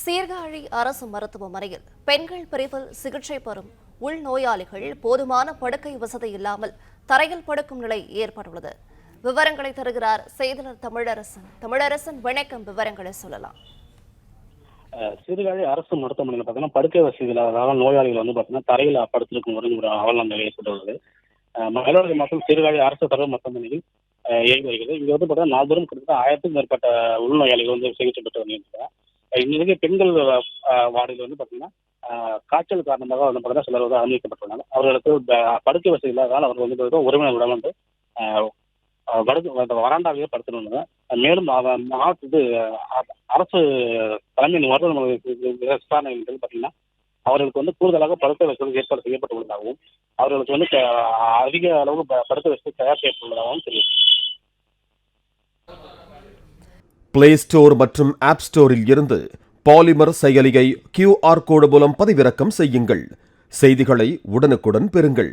சீர்காழி அரசு மருத்துவமனையில் பெண்கள் பிரிவில் சிகிச்சை பெறும் உள்நோயாளிகள் போதுமான படுக்கை வசதி இல்லாமல் தரையில் படுக்கும் நிலை ஏற்பட்டுள்ளது. விவரங்களை தருகிறார் செய்தியாளர் தமிழரசன். தமிழரசன், வணக்கம். விவரங்களை சொல்லலாம். சீர்காழி அரசு மருத்துவமனையில் பார்த்தீங்கன்னா படுக்கை வசதி இல்லாததால நோயாளிகள் பார்த்தீங்கன்னா தரையில் படுத்திருக்கும் ஒரு அவலம் நிலை ஏற்பட்டுள்ளது. மயிலாடுதுறை மாவட்டம் சீர்காழி அரசு தரவு மருத்துவமனையில் இயங்கி வருகிறது. இங்க பார்த்தீங்கன்னா நாள்தோறும் கிட்டத்தட்ட 1000க்கும் மேற்பட்ட உள்நோயாளிகள் சிகிச்சை பெற்று வருகிறாங்க. இன்னைக்கு பெண்கள் வார்டில் பார்த்தீங்கன்னா காய்ச்சல் காரணமாக பார்த்தீங்கன்னா சிலர் அனுமதிக்கப்பட்டுள்ளாங்க. அவர்களுக்கு படுக்கை வசதி இல்லாததால் அவர்கள் உறவினர்களுடன் வராண்டாவிலே படுத்திருந்தாங்க. மேலும் மாவட்டத்து அரசு தலைமை மருத்துவமனை விசாரணைகள் பார்த்தீங்கன்னா அவர்களுக்கு கூடுதலாக படுக்கை வசதி ஏற்பாடு செய்யப்பட்டுள்ளதாகவும் அவர்களுக்கு அதிக அளவு படுக்கை வசதி தயார் செய்யப்பட்டுள்ளதாகவும் தெரியும். பிளே ஸ்டோர் மற்றும் ஆப் ஸ்டோரில் இருந்து பாலிமர் செயலியை QR கோடு மூலம் பதிவிறக்கம் செய்யுங்கள். செய்திகளை உடனுக்குடன் பெறுங்கள்.